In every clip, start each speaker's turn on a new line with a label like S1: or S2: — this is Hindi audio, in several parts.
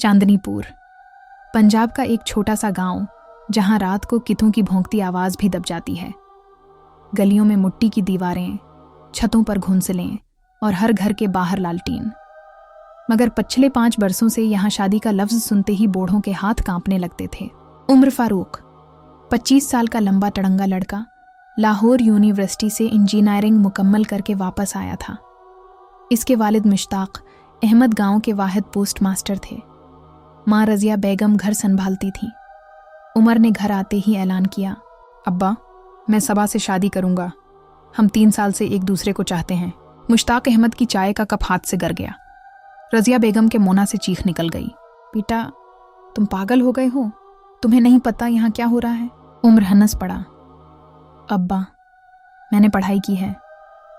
S1: चांदनीपुर, पंजाब का एक छोटा सा गांव जहां रात को कितों की भौंकती आवाज़ भी दब जाती है। गलियों में मिट्टी की दीवारें, छतों पर घोंसलें और हर घर के बाहर लालटीन। मगर पिछले 5 बरसों से यहाँ शादी का लफ्ज़ सुनते ही बूढ़ों के हाथ कांपने लगते थे। उम्र फारूक 25 साल का लंबा टड़ंगा लड़का लाहौर यूनिवर्सिटी से इंजीनियरिंग मुकम्मल करके वापस आया था। इसके वालिद मुश्ताक अहमद गांव के वाहिद पोस्ट मास्टर थे। माँ रज़िया बेगम घर संभालती थीं। उमर ने घर आते ही ऐलान किया, अब्बा, मैं सबा से शादी करूंगा। हम 3 साल से एक दूसरे को चाहते हैं। मुश्ताक अहमद की चाय का कप हाथ से गिर गया। रज़िया बेगम के मोना से चीख निकल गई, बेटा, तुम पागल हो गए हो? तुम्हें नहीं पता यहाँ क्या हो रहा है? उमर हंस पड़ा, अब्बा, मैंने पढ़ाई की है,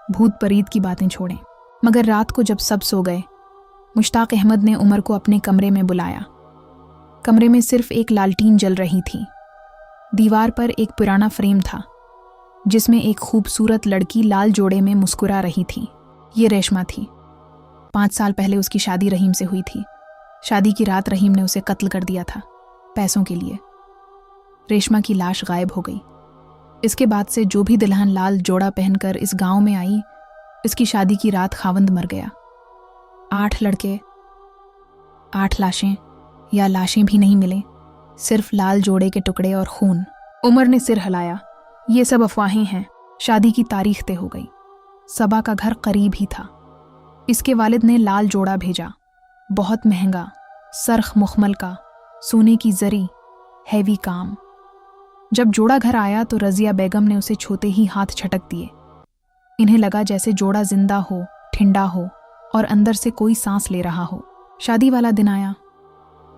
S1: भूत परीत की बातें छोड़ें। मगर रात को जब सब सो गए, मुश्ताक अहमद ने उमर को अपने कमरे में बुलाया। कमरे में सिर्फ एक लालटीन जल रही थी। दीवार पर एक पुराना फ्रेम था जिसमें एक खूबसूरत लड़की लाल जोड़े में मुस्कुरा रही थी। ये रेशमा थी। 5 साल पहले उसकी शादी रहीम से हुई थी। शादी की रात रहीम ने उसे कत्ल कर दिया था, पैसों के लिए। रेशमा की लाश गायब हो गई। इसके बाद से जो भी दुल्हन लाल जोड़ा पहनकर इस गांव में आई, इसकी शादी की रात खावंद मर गया। 8 लड़के, 8 लाशें, या लाशें भी नहीं मिले, सिर्फ लाल जोड़े के टुकड़े और खून। उमर ने सिर हिलाया, ये सब अफवाहें हैं। शादी की तारीख तय हो गई। सबा का घर करीब ही था। इसके वालिद ने लाल जोड़ा भेजा, बहुत महंगा, सरख मुखमल का, सोने की जरी, हैवी काम। जब जोड़ा घर आया तो रज़िया बेगम ने उसे छूते ही हाथ छटक दिए। इन्हें लगा जैसे जोड़ा जिंदा हो, ठंडा हो और अंदर से कोई सांस ले रहा हो। शादी वाला दिन आया।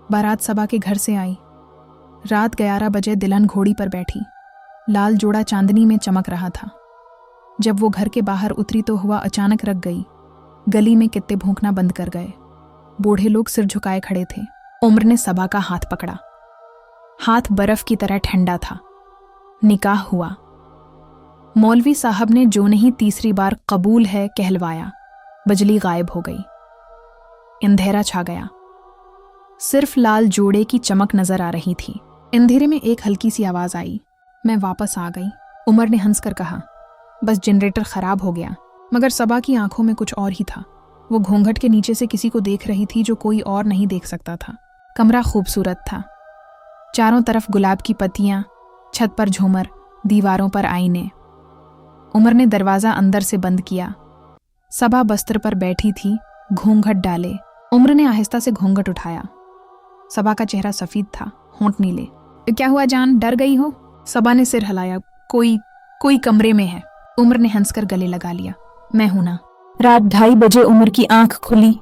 S1: बारात सबा के घर से आई। रात 11 बजे दुल्हन घोड़ी पर बैठी। लाल जोड़ा चांदनी में चमक रहा था। जब वो घर के बाहर उतरी तो हवा अचानक रक गई। गली में कित्ते भौंकना बंद कर गए। बूढ़े लोग सिर झुकाए खड़े थे। उमर ने सबा का हाथ पकड़ा। हाथ बर्फ की तरह ठंडा था। निकाह हुआ। मौलवी साहब ने जो नहीं तीसरी बार कबूल है कहलवाया। बिजली गायब हो गई। अंधेरा छा गया। सिर्फ लाल जोड़े की चमक नजर आ रही थी। अंधेरे में एक हल्की सी आवाज आई, मैं वापस आ गई। उमर ने हंसकर कहा, बस जनरेटर खराब हो गया। मगर सबा की आंखों में कुछ और ही था। वो घूंघट के नीचे से किसी को देख रही थी जो कोई और नहीं देख सकता था। कमरा खूबसूरत था। चारों तरफ गुलाब की पत्तियां, छत पर झूमर, दीवारों पर आईने। उमर ने दरवाजा अंदर से बंद किया। सबा बस्तर पर बैठी थी, घूंघट डाले। उमर ने आहिस्ता से घूंघट उठाया। सबा का चेहरा सफेद था, होंठ नीले। क्या हुआ जान, डर गई हो? सबा ने सिर हिलाया, कोई कमरे में है। उमर ने हंसकर गले लगा लिया, मैं हूं ना।
S2: रात 2:30 बजे उमर की आंख खुली।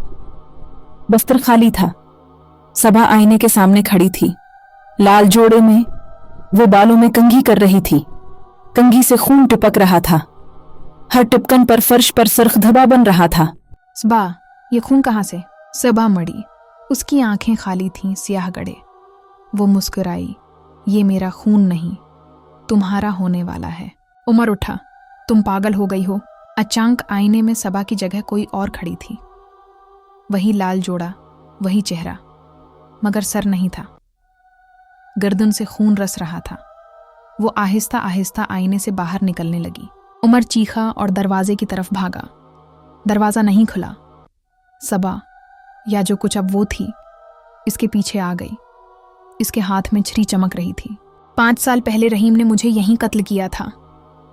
S2: बस्तर खाली था। सबा आईने के सामने खड़ी थी। लाल जोड़े में वो बालों में कंघी कर रही थी। कंघी से खून टपक रहा था। हर टिपकन पर फर्श पर सरख धब्बा बन रहा था।
S1: सबा, ये खून कहाँ से? सबा मड़ी। उसकी आंखें खाली थीं, स्याह गड़े। वो मुस्कुराई, ये मेरा खून नहीं, तुम्हारा होने वाला है। उमर उठा, तुम पागल हो गई हो? अचानक आईने में सबा की जगह कोई और खड़ी थी। वही लाल जोड़ा, वही चेहरा, मगर सर नहीं था। गर्दन से खून रस रहा था। वो आहिस्ता आहिस्ता आईने से बाहर निकलने लगी। उमर चीखा और दरवाजे की तरफ भागा। दरवाजा नहीं खुला। सबा, या जो कुछ अब वो थी, इसके पीछे आ गई। इसके हाथ में छुरी चमक रही थी। 5 साल पहले रहीम ने मुझे यहीं कत्ल किया था,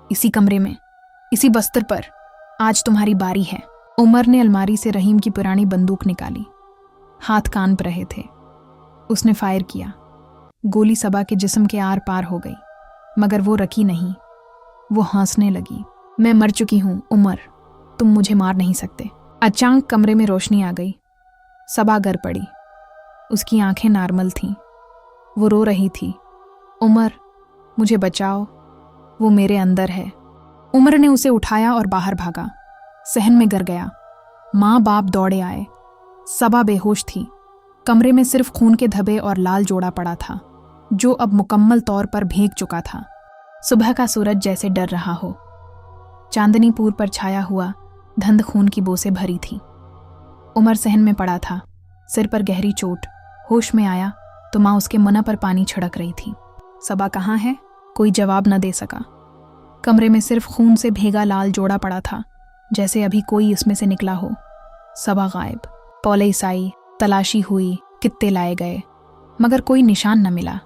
S1: इसी कमरे में, इसी बस्तर पर। आज तुम्हारी बारी है। उमर ने अलमारी से रहीम की पुरानी बंदूक निकाली। हाथ कान पर रहे थे। उसने फायर किया। गोली सबा के जिस्म के आर पार हो गई, मगर वो रखी नहीं। वो हंसने लगी, मैं मर चुकी हूं उमर, तुम मुझे मार नहीं सकते। अचानक कमरे में रोशनी आ गई। सबा गर पड़ी। उसकी आंखें नॉर्मल थीं। वो रो रही थी, उमर, मुझे बचाओ, वो मेरे अंदर है। उमर ने उसे उठाया और बाहर भागा। सहन में गिर गया। माँ बाप दौड़े आए। सबा बेहोश थी। कमरे में सिर्फ खून के धब्बे और लाल जोड़ा पड़ा था, जो अब मुकम्मल तौर पर भीग चुका था। सुबह का सूरज जैसे डर रहा हो। चांदनीपुर पर छाया हुआ धंध खून की बो से भरी थी। उमर सहन में पड़ा था, सिर पर गहरी चोट, होश में आया तो माँ उसके मुंह पर पानी छिड़क रही थी। सबा कहाँ है? कोई जवाब न दे सका। कमरे में सिर्फ खून से भीगा लाल जोड़ा पड़ा था, जैसे अभी कोई इसमें से निकला हो। सबा गायब। पुलिस आई, तलाशी हुई, कित्ते लाए गए, मगर कोई निशान न मिला।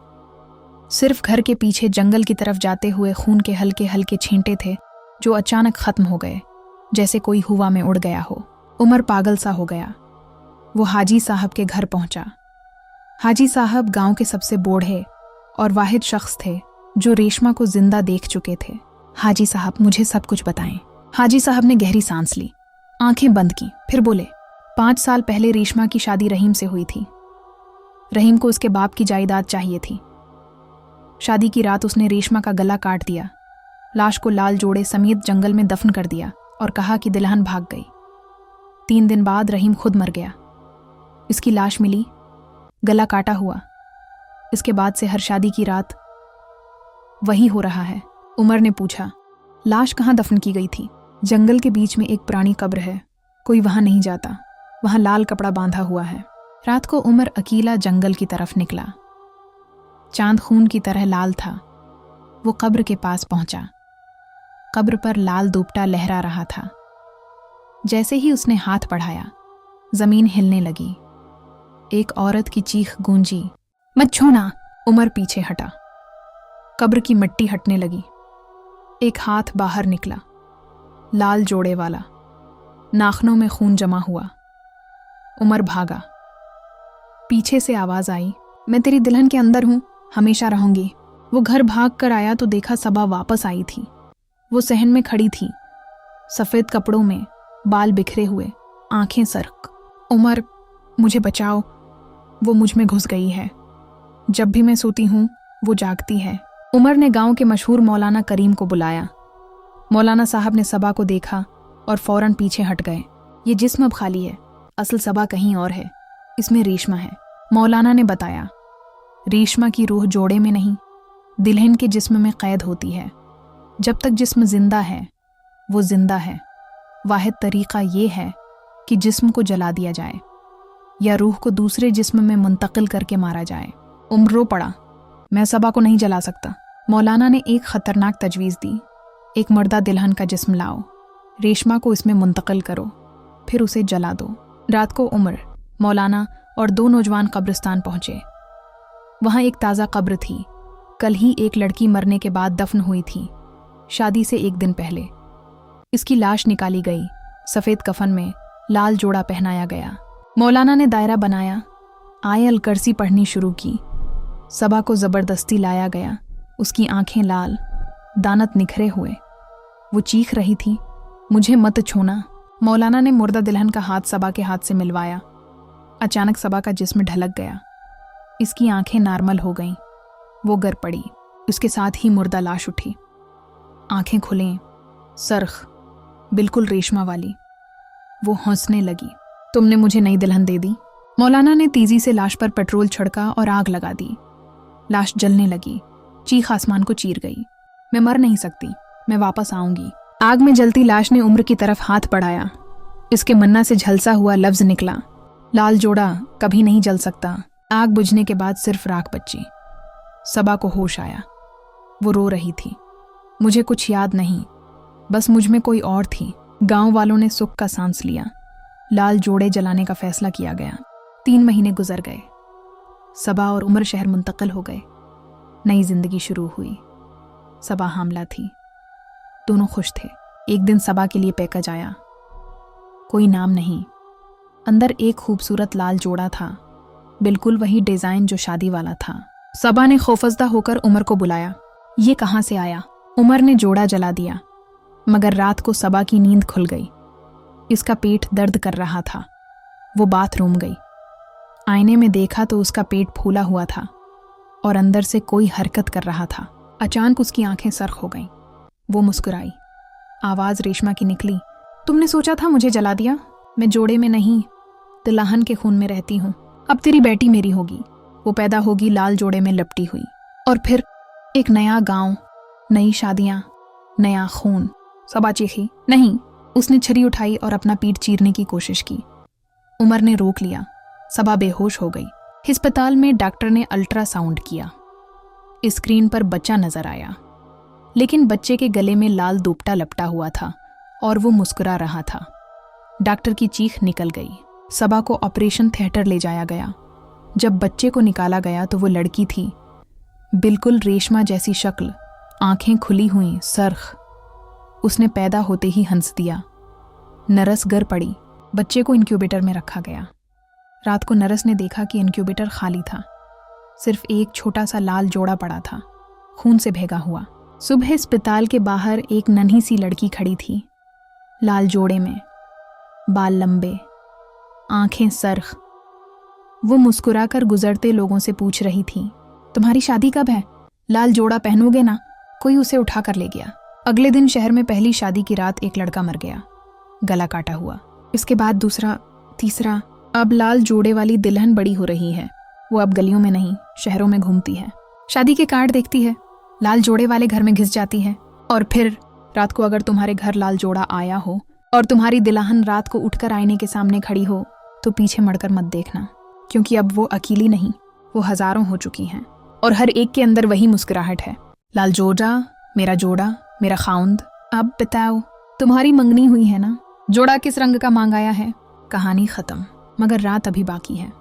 S1: सिर्फ घर के पीछे जंगल की तरफ जाते हुए खून के हल्के हल्के छींटे थे जो अचानक खत्म हो गए, जैसे कोई हवा में उड़ गया हो। उमर पागल सा हो गया। वो हाजी साहब के घर पहुंचा। हाजी साहब गांव के सबसे बूढ़े और वाहिद शख्स थे जो रेशमा को जिंदा देख चुके थे। हाजी साहब, मुझे सब कुछ बताएं। हाजी साहब ने गहरी सांस ली, आंखें बंद की, फिर बोले, 5 साल पहले रेशमा की शादी रहीम से हुई थी। रहीम को उसके बाप की जायदाद चाहिए थी। शादी की रात उसने रेशमा का गला काट दिया, लाश को लाल जोड़े समेत जंगल में दफन कर दिया और कहा कि दुल्हन भाग गई। 3 दिन बाद रहीम खुद मर गया। इसकी लाश मिली, गला काटा हुआ। इसके बाद से हर शादी की रात वही हो रहा है। उमर ने पूछा, लाश कहाँ दफन की गई थी? जंगल के बीच में एक पुरानी कब्र है, कोई वहां नहीं जाता। वहां लाल कपड़ा बांधा हुआ है। रात को उमर अकेला जंगल की तरफ निकला। चांद खून की तरह लाल था। वो कब्र के पास पहुंचा। कब्र पर लाल दुपट्टा लहरा रहा था। जैसे ही उसने हाथ बढ़ाया, जमीन हिलने लगी। एक औरत की चीख गूंजी, मत छूना। उमर पीछे हटा। कब्र की मिट्टी हटने लगी। एक हाथ बाहर निकला, लाल जोड़े वाला, नाखनों में खून जमा हुआ। उमर भागा। पीछे से आवाज आई, मैं तेरी दुल्हन के अंदर हूं, हमेशा रहूंगी। वो घर भाग कर आया तो देखा सबा वापस आई थी। वो सहन में खड़ी थी, सफेद कपड़ों में, बाल बिखरे हुए, आंखें सर्क। उमर, मुझे बचाओ, वो मुझ में घुस गई है। जब भी मैं सोती हूं वो जागती है। उमर ने गांव के मशहूर मौलाना करीम को बुलाया। मौलाना साहब ने सबा को देखा और फौरन पीछे हट गए। ये जिस्म अब खाली है, असल सबा कहीं और है, इसमें रेशमा है। मौलाना ने बताया, रेशमा की रूह जोड़े में नहीं, दुल्हन के जिस्म में कैद होती है। जब तक जिस्म जिंदा है वो जिंदा है। वाहिद तरीका ये है कि जिस्म को जला दिया जाए या रूह को दूसरे जिस्म में मुंतकिल करके मारा जाए। उमर रो पड़ा, मैं सबा को नहीं जला सकता। मौलाना ने एक खतरनाक तजवीज़ दी, एक मर्दा दुल्हन का जिस्म लाओ, रेशमा को इसमें मुंतकिल करो, फिर उसे जला दो। रात को उमर, मौलाना और 2 नौजवान कब्रिस्तान पहुंचे। वहां एक ताज़ा कब्र थी। कल ही एक लड़की मरने के बाद दफन हुई थी, शादी से 1 दिन पहले। इसकी लाश निकाली गई, सफ़ेद कफन में, लाल जोड़ा पहनाया गया। मौलाना ने दायरा बनाया, आयल करसी पढ़नी शुरू की। सबा को ज़बरदस्ती लाया गया। उसकी आंखें लाल, दानत निखरे हुए। वो चीख रही थी, मुझे मत छूना। मौलाना ने मुर्दा दुल्हन का हाथ सबा के हाथ से मिलवाया। अचानक सबा का जिस्म ढलक गया। इसकी आंखें नॉर्मल हो गईं। वो गिर पड़ी। उसके साथ ही मुर्दा लाश उठी। आंखें खुलें, सरख, बिल्कुल रेशमा वाली। वो हंसने लगी, तुमने मुझे नई दुल्हन दे दी। मौलाना ने तेजी से लाश पर पेट्रोल छिड़का और आग लगा दी। लाश जलने लगी। चीख आसमान को चीर गई, मैं मर नहीं सकती, मैं वापस आऊंगी। आग में जलती लाश ने उम्र की तरफ हाथ बढ़ाया। इसके मन्ना से झलसा हुआ लफ्ज निकला, लाल जोड़ा कभी नहीं जल सकता। आग बुझने के बाद सिर्फ राख बची। सबा को होश आया। वो रो रही थी, मुझे कुछ याद नहीं, बस मुझ में कोई और थी। गांव वालों ने सुख का सांस लिया। लाल जोड़े जलाने का फैसला किया गया। 3 महीने गुजर गए। सबा और उमर शहर मुंतकिल हो गए। नई जिंदगी शुरू हुई। सबा हामला थी। दोनों खुश थे। एक दिन सबा के लिए पैकेज आया। कोई नाम नहीं, अंदर एक खूबसूरत लाल जोड़ा था, बिल्कुल वही डिजाइन जो शादी वाला था। सबा ने खौफजदा होकर उमर को बुलाया, ये कहाँ से आया? उमर ने जोड़ा जला दिया, मगर रात को सबा की नींद खुल गई। इसका पेट दर्द कर रहा था। वो बाथरूम गई। आईने में देखा तो उसका पेट फूला हुआ था और अंदर से कोई हरकत कर रहा था। अचानक उसकी आंखें सर्ख हो गईं। वो मुस्कुराई। आवाज रेशमा की निकली, तुमने सोचा था मुझे जला दिया? मैं जोड़े में नहीं, दुल्हन के खून में रहती हूँ। अब तेरी बेटी मेरी होगी। वो पैदा होगी लाल जोड़े में लपटी हुई। और फिर एक नया गांव, नई शादियां, नया खून। सबा चीखी, नहीं। उसने छरी उठाई और अपना पीठ चीरने की कोशिश की। उमर ने रोक लिया। सबा बेहोश हो गई। अस्पताल में डॉक्टर ने अल्ट्रासाउंड किया। स्क्रीन पर बच्चा नजर आया, लेकिन बच्चे के गले में लाल दुपट्टा लपटा हुआ था और वो मुस्कुरा रहा था। डॉक्टर की चीख निकल गई। सबा को ऑपरेशन थिएटर ले जाया गया। जब बच्चे को निकाला गया तो वो लड़की थी, बिल्कुल रेशमा जैसी शक्ल, आंखें खुली हुई, सरख। उसने पैदा होते ही हंस दिया। नर्स गर पड़ी। बच्चे को इंक्यूबेटर में रखा गया। रात को नर्स ने देखा कि इंक्यूबेटर खाली था, सिर्फ एक छोटा सा लाल जोड़ा पड़ा था, खून से भीगा हुआ। सुबह अस्पताल के बाहर एक नन्ही सी लड़की खड़ी थी, लाल जोड़े में, बाल लंबे, आंखें सरख। वो मुस्कुराकर गुजरते लोगों से पूछ रही थी, तुम्हारी शादी कब है? लाल जोड़ा पहनोगे ना? कोई उसे उठा कर ले गया। अगले दिन शहर में पहली शादी की रात एक लड़का मर गया, गला काटा हुआ। इसके बाद दूसरा, तीसरा। अब लाल जोड़े वाली दुल्हन बड़ी हो रही है। वो अब गलियों में नहीं, शहरों में घूमती है, शादी के कार्ड देखती है, लाल जोड़े वाले घर में घिस जाती है। और फिर रात को अगर तुम्हारे घर लाल जोड़ा आया हो और तुम्हारी दुल्हन रात को उठकर आईने के सामने खड़ी हो, तो पीछे मुड़कर मत देखना, क्योंकि अब वो अकेली नहीं, वो हजारों हो चुकी हैं और हर एक के अंदर वही मुस्कुराहट है। लाल जोड़ा, मेरा खाउंद। अब बताओ, तुम्हारी मंगनी हुई है ना? जोड़ा किस रंग का मांगाया है? कहानी खत्म, मगर रात अभी बाकी है।